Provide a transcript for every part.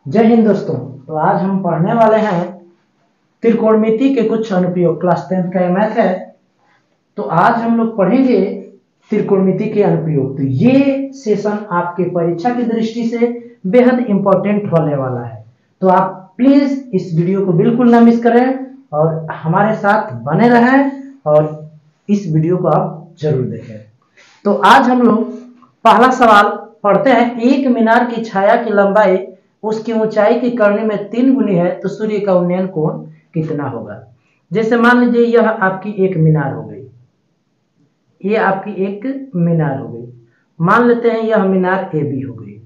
जय हिंद दोस्तों। तो आज हम पढ़ने वाले हैं त्रिकोणमिति के कुछ अनुप्रयोग। क्लास 10 का मैथ है, तो आज हम लोग पढ़ेंगे त्रिकोणमिति के अनुप्रयोग। तो ये सेशन आपके परीक्षा की दृष्टि से बेहद इंपॉर्टेंट होने वाला है, तो आप प्लीज इस वीडियो को बिल्कुल ना मिस करें और हमारे साथ बने रहें और इस वीडियो को आप जरूर देखें। तो आज हम लोग पहला सवाल पढ़ते हैं। एक मीनार की छाया की लंबाई उसकी ऊंचाई की करनी में 3 गुनी है, तो सूर्य का उन्नयन कोण कितना होगा। जैसे मान लीजिए यह आपकी एक मीनार हो गई, ये आपकी एक मीनार हो गई। मान लेते हैं यह मीनार ए बी हो गई।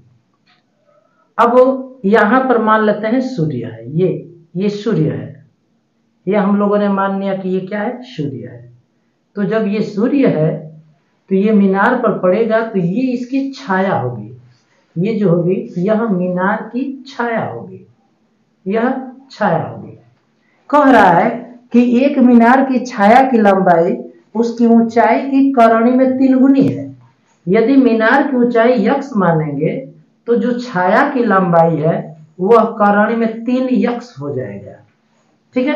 अब यहां पर मान लेते हैं सूर्य है, ये सूर्य है। ये हम लोगों ने मान लिया कि ये क्या है, सूर्य है। तो जब ये सूर्य है तो ये मीनार पर पड़ेगा, तो ये इसकी छाया होगी। ये जो होगी यह मीनार की छाया होगी, यह छाया होगी। कह रहा है कि एक मीनार की छाया की लंबाई उसकी ऊंचाई की करणी में 3 गुनी है। यदि मीनार की ऊंचाई यक्स मानेंगे तो जो छाया की लंबाई है वह करणी में 3 यक्स हो जाएगा। ठीक है,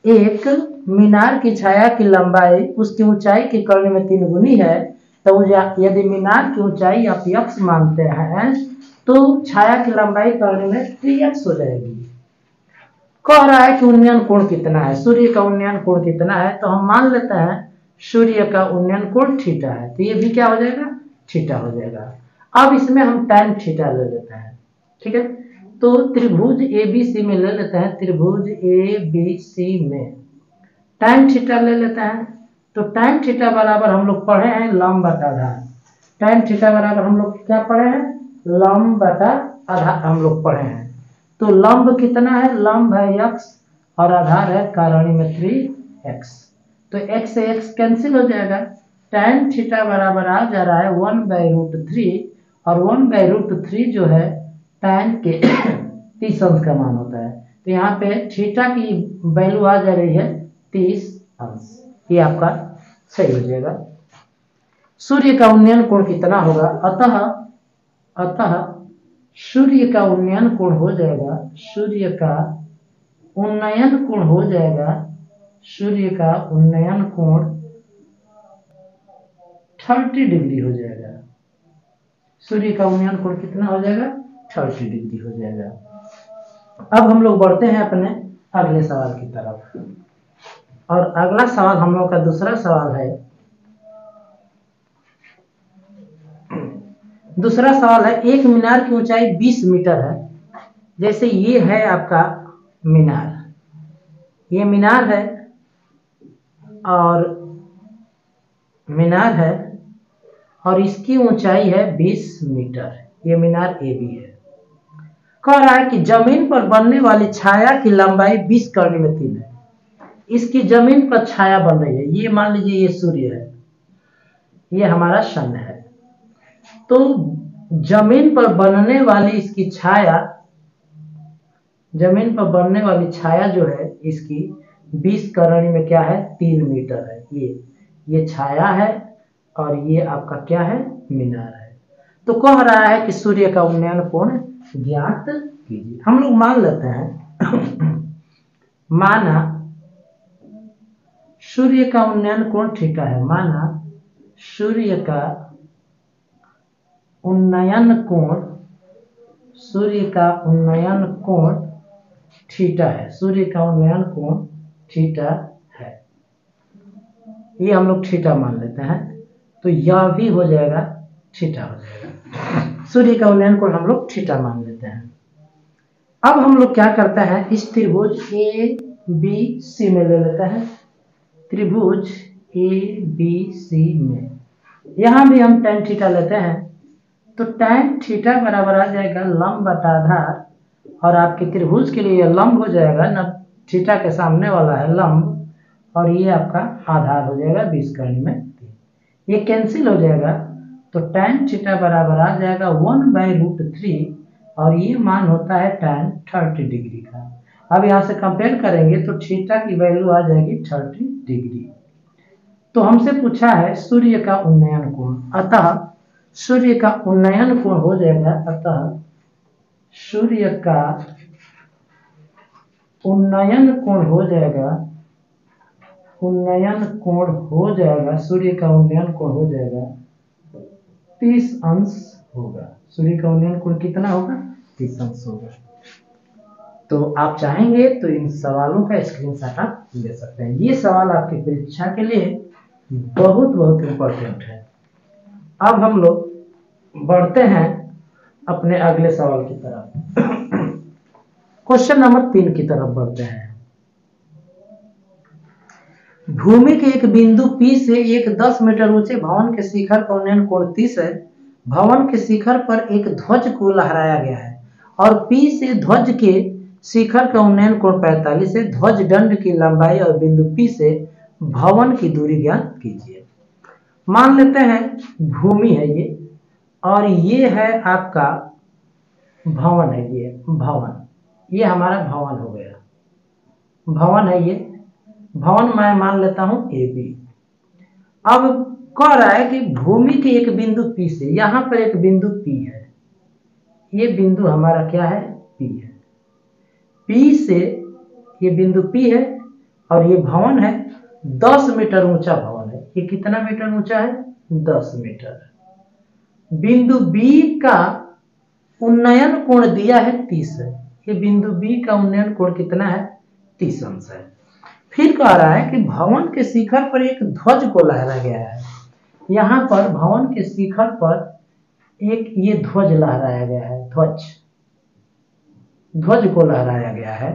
एक मीनार की छाया की लंबाई उसकी ऊंचाई की करणी में 3 गुनी है, तो यदि मीनार की ऊंचाई आप यक्स मानते हैं तो छाया की लंबाई करणी में 3x हो जाएगी। कह रहा है कि उन्नयन कोण कितना है, सूर्य का उन्नयन कोण कितना है। तो हम मान लेते हैं सूर्य का उन्नयन कोण थीटा है, तो ये भी क्या हो जाएगा, थीटा हो जाएगा। अब इसमें हम tan थीटा ले लेते हैं। ठीक है, तो त्रिभुज ABC में ले लेते हैं, त्रिभुज ABC में tan थीटा ले लेते हैं। तो tan थीटा बराबर हम लोग पढ़े हैं लंब बटा आधार। tan थीटा बराबर हम लोग क्या पढ़े हैं, लंब बटा आधार हम लोग पढ़े हैं। तो लंब कितना है, लंब है x और आधार है करणी में 3x। तो x से x कैंसिल हो जाएगा। tan थीटा बराबर आ जा रहा है 1/√3 और 1/√3 जो है tan के 30 अंश का मान होता है। तो यहाँ पे थीटा की वैल्यू आ जा रही है 30 अंश। ये आपका सही हो जाएगा। सूर्य का उन्नयन कोण कितना होगा, अतः सूर्य का उन्नयन कोण हो जाएगा, सूर्य का उन्नयन कोण हो जाएगा, सूर्य का उन्नयन कोण 30 डिग्री हो जाएगा। सूर्य का उन्नयन कोण कितना हो जाएगा, 30 डिग्री हो जाएगा। अब हम लोग बढ़ते हैं अपने अगले सवाल की तरफ, और अगला सवाल हम लोग का दूसरा सवाल है। दूसरा सवाल है, एक मीनार की ऊंचाई 20 मीटर है। जैसे ये है आपका मीनार, ये मीनार है और मीनार है और इसकी ऊंचाई है 20 मीटर। ये मीनार ए बी है। कह रहा है कि जमीन पर बनने वाली छाया की लंबाई 20 करणी में 3 है। इसकी जमीन पर छाया बन रही है, ये मान लीजिए ये सूर्य है, ये हमारा सन है। तो जमीन पर बनने वाली इसकी छाया, जमीन पर बनने वाली छाया जो है इसकी 20 करणी में क्या है, 3 मीटर है। ये छाया है और ये आपका क्या है, मीनार है। तो कह रहा है कि सूर्य का उन्नयन कोण ज्ञात कीजिए। हम लोग मान लेते हैं माना सूर्य का उन्नयन कोण थीटा है, माना सूर्य का उन्नयन कोण, सूर्य का उन्नयन कोण थीटा है, सूर्य का उन्नयन कोण थीटा है। ये हम लोग थीटा मान लेते हैं, तो यह भी हो जाएगा थीटा हो जाएगा। सूर्य का उन्नयन कोण हम लोग थीटा मान लेते हैं। अब हम लोग क्या करते हैं, इस त्रिभुज ABC में ले लेते हैं, त्रिभुज ABC में यहां भी हम tan थीटा लेते हैं। तो tan थीटा बराबर आ जाएगा लंब बटा आधार, और आपके त्रिभुज के लिए लंब हो जाएगा ना, थीटा के सामने वाला है लंब, और ये आपका आधार हो जाएगा 20 करणी में 3। ये कैंसिल हो जाएगा, तो tan थीटा बराबर आ जाएगा 1/√3 और ये मान होता है tan 30 डिग्री का। अब यहां से कंपेयर करेंगे तो थीटा की वैल्यू आ जाएगी 30 डिग्री। तो हमसे पूछा है सूर्य का उन्नयन कोण, अतः सूर्य का उन्नयन कोण हो जाएगा, अतः सूर्य का उन्नयन कोण हो जाएगा, उन्नयन कोण हो जाएगा, सूर्य का उन्नयन कोण हो जाएगा 30 अंश होगा। सूर्य का उन्नयन कोण कितना होगा? 30 अंश होगा। तो आप चाहेंगे तो इन सवालों का स्क्रीनशॉट आप ले सकते हैं। ये सवाल आपकी परीक्षा के लिए बहुत बहुत इम्पोर्टेंट है। अब हम लोग बढ़ते हैं अपने अगले सवाल की तरफ। क्वेश्चन नंबर 3 की तरफ बढ़ते हैं। भूमि के एक बिंदु P से एक 10 मीटर ऊंचे भवन के शिखर का उन्नयन कोण 30 है। भवन के शिखर पर एक ध्वज को लहराया गया है और P से ध्वज के शिखर का उन्नयन कोण 45 है। ध्वज दंड की लंबाई और बिंदु P से भवन की दूरी ज्ञात कीजिए। मान लेते हैं भूमि है ये, और ये है आपका भवन है। ये भवन, ये हमारा भवन हो गया, भवन है ये। भवन मैं मान लेता हूं AB। अब कह रहा है कि भूमि के एक बिंदु P से, यहां पर एक बिंदु P है, ये बिंदु हमारा क्या है? P है। P से ये बिंदु P है और ये भवन है, 10 मीटर ऊंचा भवन है। ये कितना मीटर ऊंचा है? 10 मीटर। बिंदु B का उन्नयन कोण दिया है 30 है। ये बिंदु B का उन्नयन कोण कितना है? 30 अंश है। फिर कह रहा है कि भवन के शिखर पर एक ध्वज को लहराया गया है। यहां पर भवन के शिखर पर एक ये ध्वज लहराया गया है, ध्वज को लहराया गया है,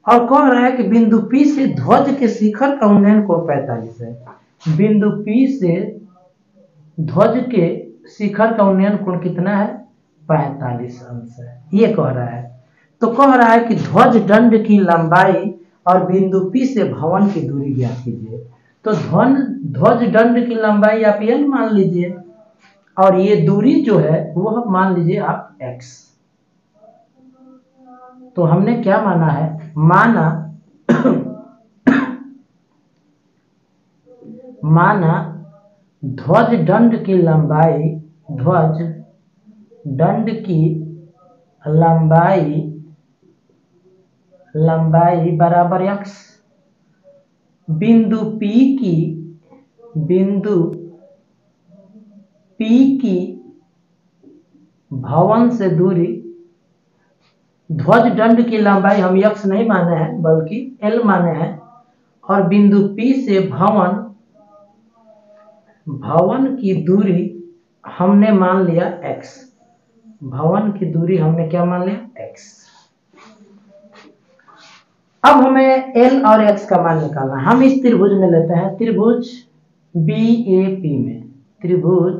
और कह रहा है कि बिंदु P से ध्वज के शिखर का उन्नयन कोण 45 है। बिंदु P से ध्वज के शिखर का उन्नयन कोण कितना है? 45 अंश है, ये कह रहा है। तो कह रहा है कि ध्वज दंड की लंबाई और बिंदु P से भवन की दूरी ज्ञात कीजिए। तो ध्वज दंड की लंबाई आप L मान लीजिए, और ये दूरी जो है वो मान लीजिए आप X। तो हमने क्या माना है? माना ध्वज दंड की लंबाई, ध्वज दंड की लंबाई बराबर X। बिंदु P की भवन से दूरी, ध्वज दंड की लंबाई हम X नहीं माने हैं बल्कि L माने हैं, और बिंदु P से भवन की दूरी हमने मान लिया X। भवन की दूरी हमने क्या मान लिया? X। अब हमें L और X का मान निकालना है। हम इस त्रिभुज में लेते हैं, त्रिभुज BAP में, त्रिभुज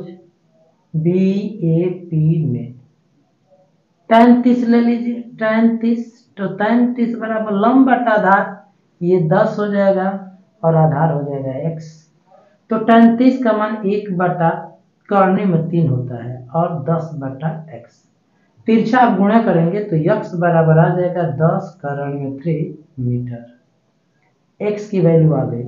BAP में tan 30 ले लीजिए, tan 30। तो tan 30 बराबर लंब बटा आधार, ये 10 हो जाएगा और आधार हो जाएगा X। तो tan 30 का मान 1 बटा करने में 3 होता है और 10 बटा X। तिरछा आप गुणा करेंगे तो X बराबर आ जाएगा 10 करने में 3 मीटर। X की वैल्यू आ गई।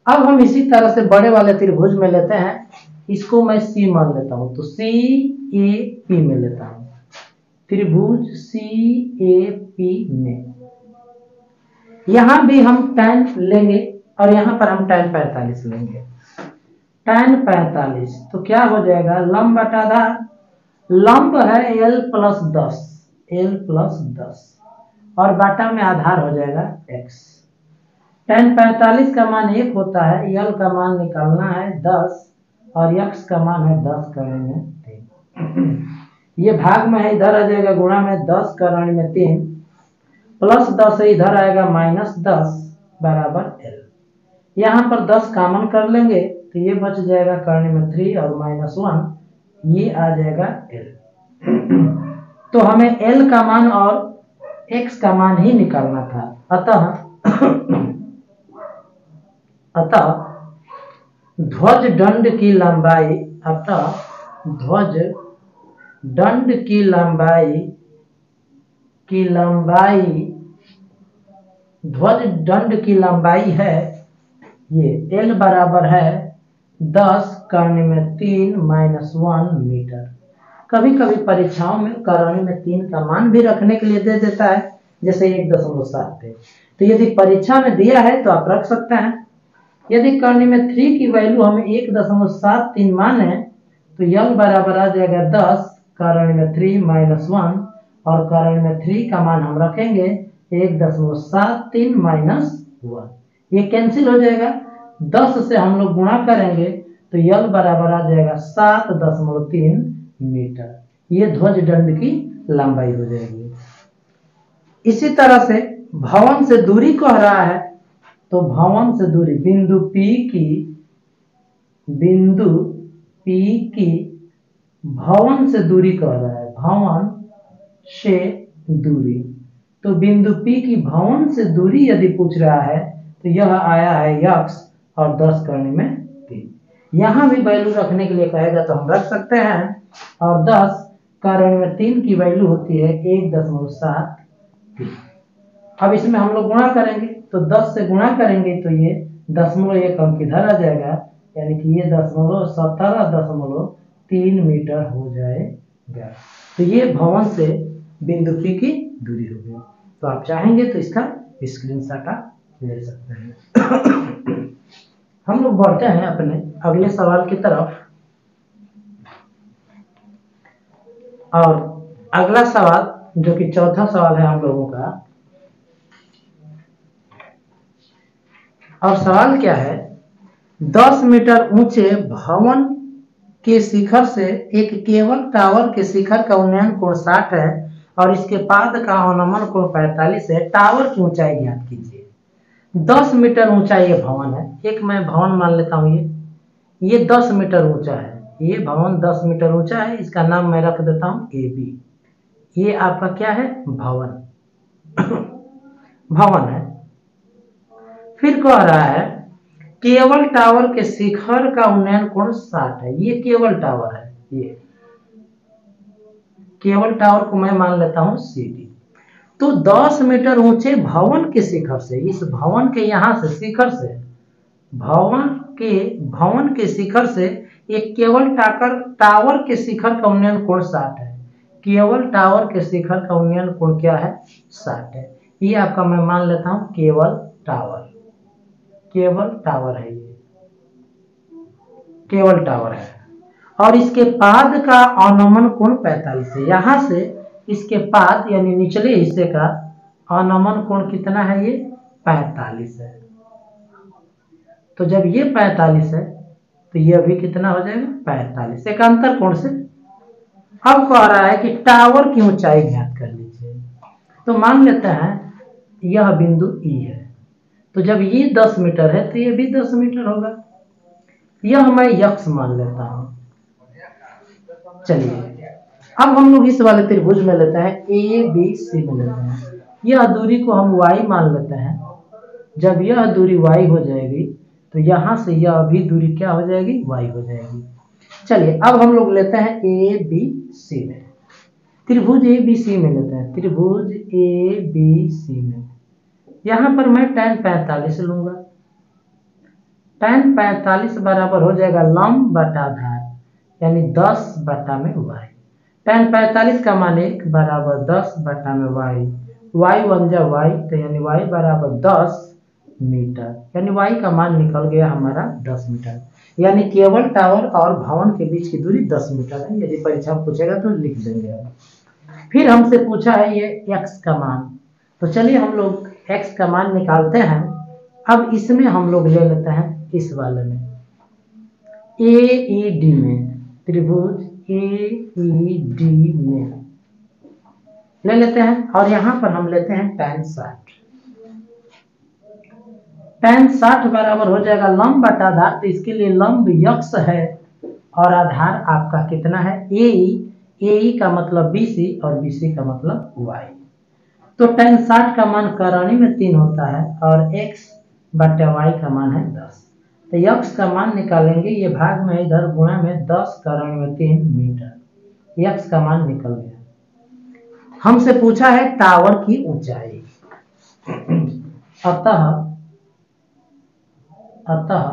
अब हम इसी तरह से बड़े वाले त्रिभुज में लेते हैं, इसको मैं C मान लेता हूं, तो CAP में लेता हूं, त्रिभुज CAP में। यहां भी हम tan लेंगे और यहां पर हम tan 45 लेंगे। tan 45 तो क्या हो जाएगा? लंब बटा आधार, लंब है L प्लस 10, L प्लस 10 और बाटा में आधार हो जाएगा X। tan 45 का मान 1 होता है, L का मान निकालना है 10 और X का मान है 10 करने में 3। ये भाग में है, इधर आ जाएगा गुणा में 10 करने में 3 प्लस 10 है, इधर आएगा माइनस 10 बराबर L। यहाँ पर 10 कॉमन कर लेंगे तो ये बच जाएगा करने में 3 और माइनस 1, ये आ जाएगा L। तो हमें L का मान और X का मान ही निकालना था। अतः ध्वज दंड की लंबाई, ध्वज दंड की लंबाई है ये L बराबर है 10 करने में 3 माइनस 1 मीटर। कभी कभी परीक्षाओं में करणी में 3 का मान भी रखने के लिए दे देता है, जैसे 1.7 है। तो यदि परीक्षा में दिया है तो आप रख सकते हैं। यदि करणी में 3 की वैल्यू हमें 1.73 माने तो यल बराबर आ जाएगा 10, करणी में 3 - 1, और करणी में 3 का मान हम रखेंगे 1.73 - 1। ये कैंसिल हो जाएगा। 10 से हम लोग गुणा करेंगे तो यल बराबर आ जाएगा 7.3 मीटर। ये ध्वज दंड की लंबाई हो जाएगी। इसी तरह से भवन से दूरी कह रहा है, तो भवन से दूरी बिंदु P की भवन से दूरी कह रहा है, भवन से दूरी। तो बिंदु P की भवन से दूरी यदि पूछ रहा है तो यह आया है x और 10 करने में 3। यहां भी वैल्यू रखने के लिए कहेगा तो हम रख सकते हैं, और 10 करने में 3 की वैल्यू होती है 1.73। अब इसमें हम लोग गुणा करेंगे, तो 10 से गुणा करेंगे तो ये 0.1 अंक इधर आ जाएगा, यानी कि ये 17.3 मीटर हो जाएगा। तो ये भवन से बिंदु P की दूरी हो गई। तो आप चाहेंगे तो इसका स्क्रीनशॉट आप ले सकते हैं। हम लोग बढ़ते हैं अपने अगले सवाल की तरफ, और अगला सवाल जो कि चौथा सवाल है हम लोगों का, और सवाल क्या है, 10 मीटर ऊंचे भवन के शिखर से एक केबल टावर के शिखर का उन्नयन कोण 60 है और इसके पाद का अवनमन कोण 45 है। टावर की ऊंचाई ज्ञात कीजिए। 10 मीटर ऊंचा ये भवन है। एक मैं भवन मान लेता हूं, ये 10 मीटर ऊंचा है। ये भवन 10 मीटर ऊंचा है, इसका नाम मैं रख देता हूं AB। ये आपका क्या है, भवन भवन है। फिर कह रहा है केबल टावर के शिखर का उन्नयन कोण 60 है। ये केबल टावर है, ये केबल टावर को मैं मान लेता हूं CD। तो 10 मीटर ऊंचे भवन के शिखर से, इस भवन के यहां से शिखर से, भवन के शिखर से एक केबल टावर के शिखर का उन्नयन कोण 60 है। केबल टावर के शिखर का उन्नयन कोण क्या है, 60 है। ये आपका मैं मान लेता हूं केबल टावर है, ये केबल टावर है। और इसके पाद का अवनमन कोण 45 है। यहां से इसके पाद यानी निचले हिस्से का अवनमन कोण कितना है, ये 45 है। तो जब ये 45 है तो ये भी कितना हो जाएगा, 45 एक अंतर कोण से। अब कह रहा है कि टावर की ऊंचाई ज्ञात कर लीजिए। तो मान लेते हैं यह बिंदु E है, तो जब ये 10 मीटर है तो ये भी 10 मीटर होगा। यह मैं x मान लेता हूं। चलिए अब हम लोग इस वाले त्रिभुज में लेते हैं ABC में लेते हैं। यह दूरी को हम y मान लेते हैं। जब यह दूरी y हो जाएगी तो यहां से यह भी दूरी क्या हो जाएगी, y हो जाएगी। चलिए अब हम लोग लेते हैं ABC में, त्रिभुज ABC में लेते हैं, त्रिभुज ABC में। यहां पर मैं tan 45 लूंगा। tan 45 बराबर हो जाएगा लंब बटा आधार, यानी 10 बटा में y। tan 45 का मान 1 बराबर 10 बटा में y, y बन जा y, तो यानी y बराबर 10 मीटर, यानी y का मान निकल गया हमारा 10 मीटर। यानी केबल टावर और भवन के बीच की दूरी 10 मीटर है। यदि परीक्षा में पूछेगा तो लिख देंगे। फिर हमसे पूछा है ये x का मान, तो चलिए हम लोग x का मान निकालते हैं। अब इसमें हम लोग ले लेते हैं इस वाले में AED में, त्रिभुज AED में ले लेते हैं, और यहां पर हम लेते हैं tan 60। tan 60 बराबर हो जाएगा लंब बटा आधार, तो इसके लिए लंब x है और आधार आपका कितना है, AE का मतलब BC और BC का मतलब y। तो tan 60 का मान करणी में 3 होता है और x बटे y का मान है 10। तो x का मान निकालेंगे, ये भाग में इधर गुणा में 10 करणी में 3 मीटर, x का मान निकल गया। हमसे पूछा है टावर की ऊंचाई। अतः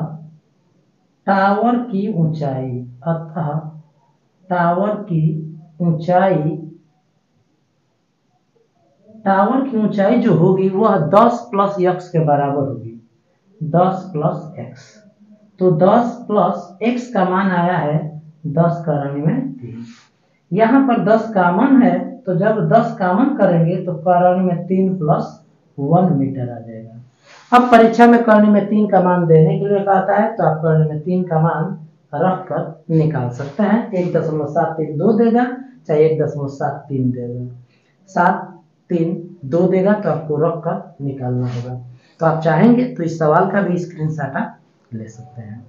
टावर की ऊंचाई, अतः टावर की ऊंचाई, टावर की ऊंचाई जो होगी वह 10 प्लस x के बराबर होगी, 10 प्लस x। तो 10 प्लस x का मान आया है 10 का ऋण में 3। यहाँ पर 10 कॉमन है, तो जब 10 कॉमन करेंगे तो कर्ण में 3 प्लस 1 मीटर आ जाएगा। अब परीक्षा में कर्ण में 3 का मान देने के लिए कहता है, तो आप कर्ण में 3 का मान रख कर निकाल सकते हैं। 1.732 देगा, चाहे 1.73 देगा, 732 देगा, तो आपको रख कर निकालना होगा। तो आप चाहेंगे तो इस सवाल का भी स्क्रीनशॉट आप ले सकते हैं।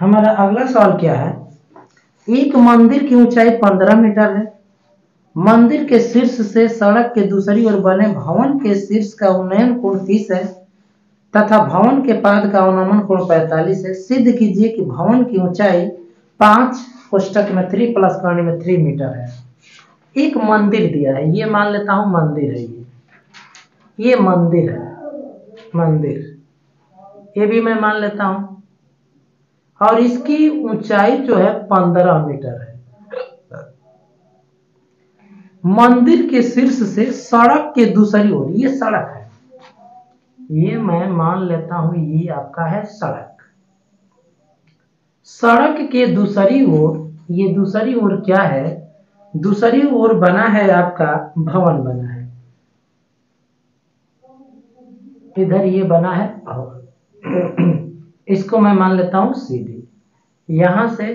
हमारा अगला सवाल क्या है, एक मंदिर की ऊंचाई 15 मीटर है। मंदिर के शीर्ष से सड़क के दूसरी ओर बने भवन के शीर्ष का उन्नयन कोण 30 है तथा भवन के पाद का अवनमन कोण 45 है। सिद्ध कीजिए कि भवन की ऊंचाई 5 कोष्टक में 3 प्लस कर्ण में 3 मीटर है। एक मंदिर दिया है, ये मान लेता हूं मंदिर है, ये मंदिर है, मंदिर ये भी मैं मान लेता हूं, और इसकी ऊंचाई जो है 15 मीटर है। मंदिर के शीर्ष से सड़क के दूसरी ओर, ये सड़क है, ये मैं मान लेता हूं ये आपका है सड़क। सड़क के दूसरी ओर, ये दूसरी ओर क्या है, दूसरी ओर बना है आपका भवन बना है, इधर ये बना है भवन। इसको मैं मान लेता हूं सीधी, यहां से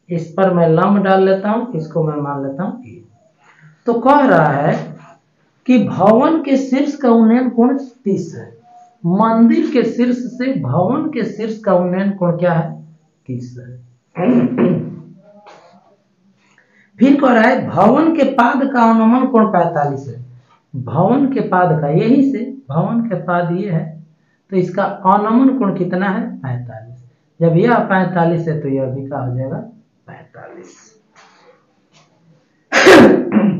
इस पर मैं लंब डाल लेता हूं, इसको मैं मान लेता हूं ए। तो कह रहा है कि भवन के शीर्ष का उन्नयन कोण 30 है। मंदिर के शीर्ष से भवन के शीर्ष का उन्नयन कोण क्या है, 30 है। फिर कह रहा है भवन के पाद का अवनमन कोण 45 है। भवन के पाद का, यही से भवन के पाद ये है, तो इसका अवनमन कोण कितना है, 45। जब यह 45 है तो यह भी क्या हो जाएगा, 45।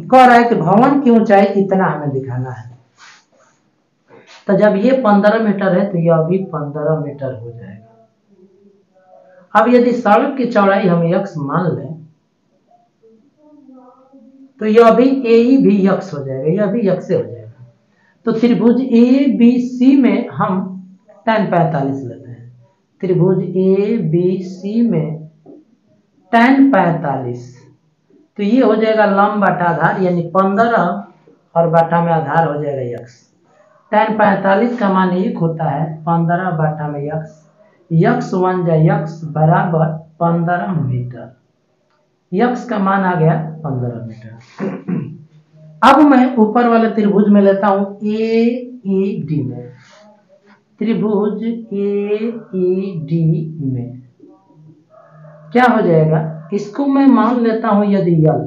कह रहा है कि भवन की ऊंचाई इतना हमें दिखाना है, तो जब ये 15 मीटर है तो यह भी 15 मीटर हो जाएगा। अब यदि सड़क की चौड़ाई हम x मान लें तो यह भी ए भी x हो जाएगा, यह भी x से हो जाएगा। तो त्रिभुज ABC में हम tan 45 लेते हैं, त्रिभुज ABC में tan 45, तो ये हो जाएगा लंब बटा आधार, यानी 15 और बटा में आधार हो जाएगा x। tan 45 का मान 1 होता है, 15 बटा में x, x 1 जा x बराबर 15 मीटर, x का मान आ गया 15 मीटर। अब मैं ऊपर वाले त्रिभुज में लेता हूं AED में, त्रिभुज AED में क्या हो जाएगा, इसको मैं मान लेता हूं यदि L,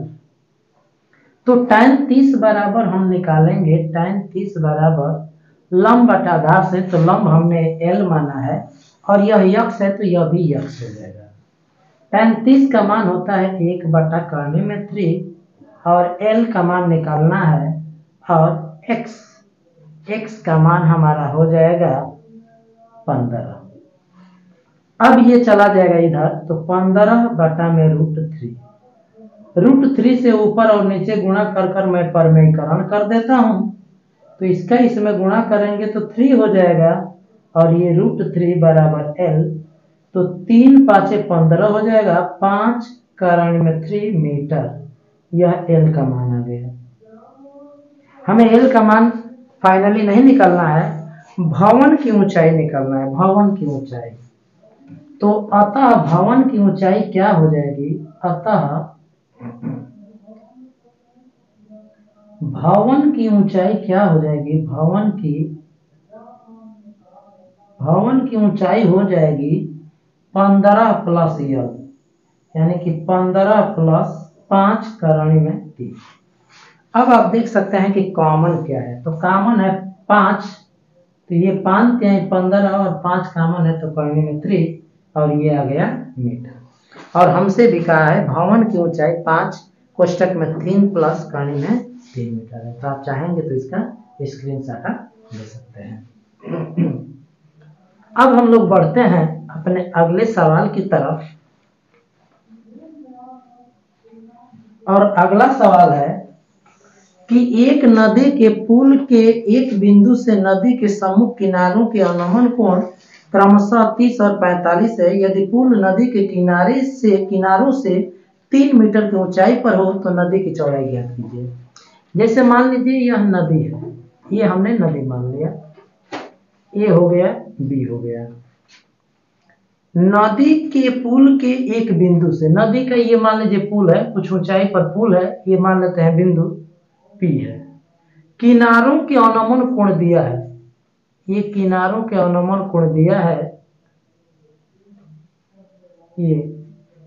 तो tan 30 बराबर हम निकालेंगे, tan 30 बराबर लंब बटा आधार से, तो लंब हमने L माना है और यह x है तो यह भी x हो जाएगा। tan 30 का मान होता है 1 बटा कर्ण में 3 और L का मान निकालना है, और x का मान हमारा हो जाएगा 15। अब ये चला जाएगा इधर, तो 15 बटा में √3 से ऊपर और नीचे गुणा कर मैं परमेयीकरण कर देता हूं, तो इसका इसमें गुणा करेंगे तो 3 हो जाएगा, और ये √3 बराबर L, तो 3 5 15 हो जाएगा, 5 कर्ण में 3 मीटर, यह L का मान आ गया। हमें L का मान फाइनली नहीं निकालना है, भवन की ऊंचाई निकालना है, भवन की ऊंचाई। तो अतः भवन की ऊंचाई क्या हो जाएगी, अतः भवन की ऊंचाई क्या हो जाएगी, भवन की ऊंचाई हो जाएगी 15 प्लस L, यानी कि 15 प्लस 5 कर्ण में 3। अब आप देख सकते हैं कि कॉमन क्या है, तो कॉमन है 5, तो ये 5 15 और 5 कॉमन है, तो कर्ण में 3, और ये आ गया मीटर। और हमसे भी कहा है भवन की ऊंचाई 5 कोष्टक में 3 प्लस कर्ण में 3 मीटर है, तो आप चाहेंगे तो इसका स्क्रीनशॉट आप ले सकते हैं। अब हम लोग बढ़ते हैं अपने अगले सवाल की तरफ, और अगला सवाल है कि एक नदी के पुल के एक बिंदु से नदी के सम्मुख किनारों के अनुमान कोण क्रमशः 30 और 45 है। यदि पुल नदी के किनारों से 3 मीटर की ऊंचाई पर हो तो नदी की चौड़ाई ज्ञात कीजिए। जैसे मान लीजिए यह नदी है, ये हमने नदी मान लिया, ए हो गया, बी हो गया। नदी के पुल के एक बिंदु से, नदी का ये मान लीजिए पुल है, कुछ ऊंचाई पर पुल है, ये मान लेते हैं बिंदु पी है। किनारों के अनुमान कोण दिया है, ये किनारों के अनुमान कोण दिया है, ये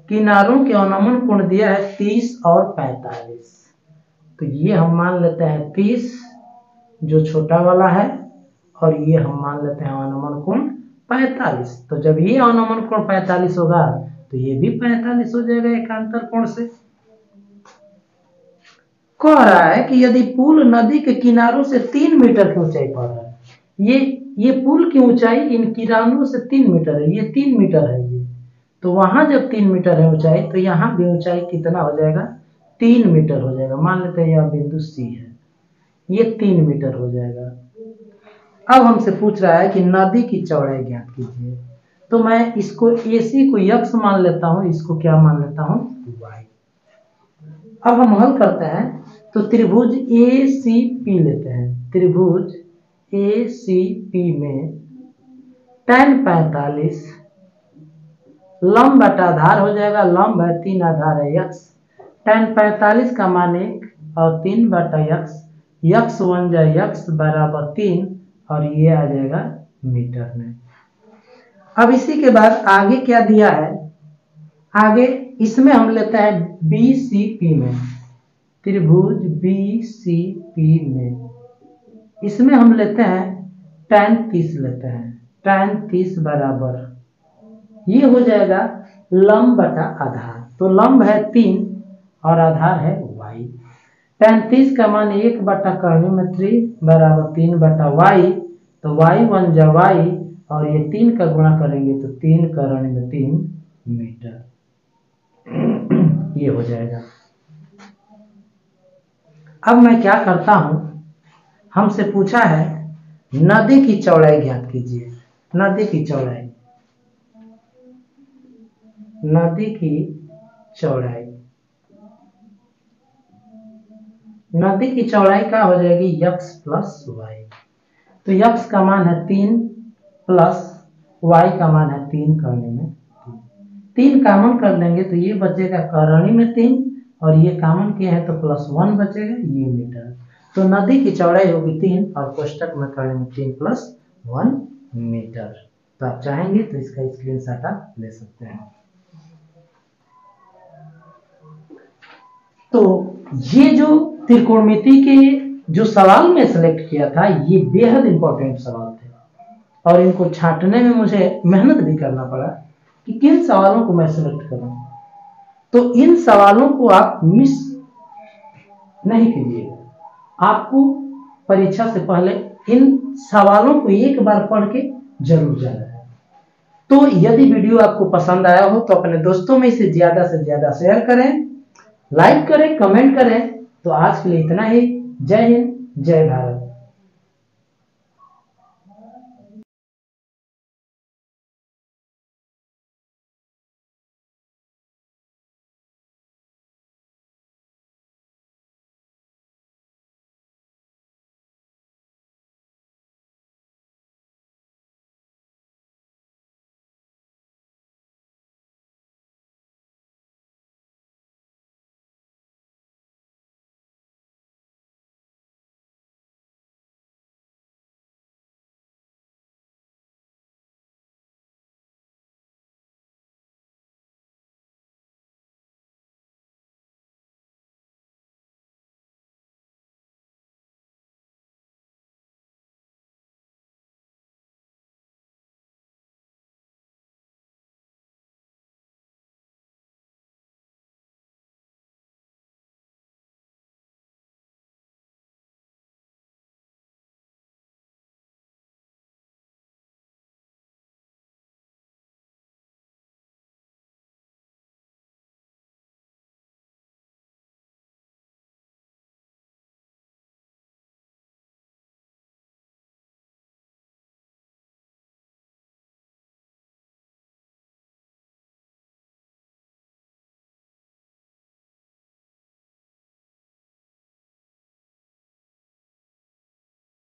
किनारों के अनुमान कोण दिया है 30 और 45। तो ये हम मान लेते हैं 30 जो छोटा वाला है, और ये हम मान लेते हैं अनुमान कोण 45। तो जब ये अनुमान कोण 45 होगा तो ये भी 45 हो जाएगा एकांतर कोण से। कह रहा है कि यदि पुल नदी के किनारों से 3 मीटर की ऊंचाई पर है, ये पुल की ऊंचाई इन किनारों से 3 मीटर है, ये 3 मीटर है ये, तो वहां जब 3 मीटर है ऊंचाई तो यहाँ भी ऊंचाई कितना हो जाएगा, 3 मीटर हो जाएगा। मान लेते हैं यह बिंदु सी है, ये 3 मीटर हो जाएगा। अब हमसे पूछ रहा है कि नदी की चौड़ाई ज्ञात कीजिए, तो मैं इसको AC को x मान लेता हूं, इसको क्या मान लेता हूं, y। अब हम हल करते हैं, तो त्रिभुज ACP लेते हैं। त्रिभुज ACP में tan 45 लंब बटा आधार हो जाएगा, लंब है 3, आधार है x, tan 45 का मान 1 और 3 बटा x, x 1 जाए x बराबर 3, और ये आ जाएगा मीटर में। अब इसी के बाद आगे क्या दिया है, आगे इसमें हम लेते हैं BCP में, त्रिभुज BCP में इसमें हम लेते हैं tan 30 लेते हैं, tan 30 बराबर ये हो जाएगा लंब बटा आधार, तो लंब है 3 और आधार है y। tan 30 का मान 1 बटा कर्ण में 3 बराबर 3 बटा y, तो y 1 जा y, और ये 3 का गुणा करेंगे तो 3 कर्ण में 3 मीटर ये हो जाएगा। अब मैं क्या करता हूं, हमसे पूछा है नदी की चौड़ाई ज्ञात कीजिए। नदी की चौड़ाई, नदी की चौड़ाई, नदी की चौड़ाई क्या हो जाएगी, x प्लस y। तो x का मान है 3 प्लस y का मान है 3 करने में 3 कामन कर लेंगे तो ये बचेगा करणी में 3, और ये कामन किए हैं तो +1 बचेगा, ये मीटर। तो नदी की चौड़ाई होगी 3 और कोष्टक में करने में 3 + 1 मीटर। तो आप चाहेंगे तो इसका स्क्रीनशॉट आप ले सकते हैं। तो ये जो त्रिकोणमिति के जो सवाल में सेलेक्ट किया था, ये बेहद इंपॉर्टेंट सवाल थे, और इनको छांटने में मुझे मेहनत भी करना पड़ा कि किन सवालों को मैं सेलेक्ट करूं। तो इन सवालों को आप मिस नहीं कीजिएगा, आपको परीक्षा से पहले इन सवालों को एक बार पढ़ के जरूर जाना है। तो यदि वीडियो आपको पसंद आया हो तो अपने दोस्तों में इसे ज्यादा से ज्यादा शेयर करें, लाइक करें, कमेंट करें। तो आज के लिए इतना ही। जय हिंद, जय भारत।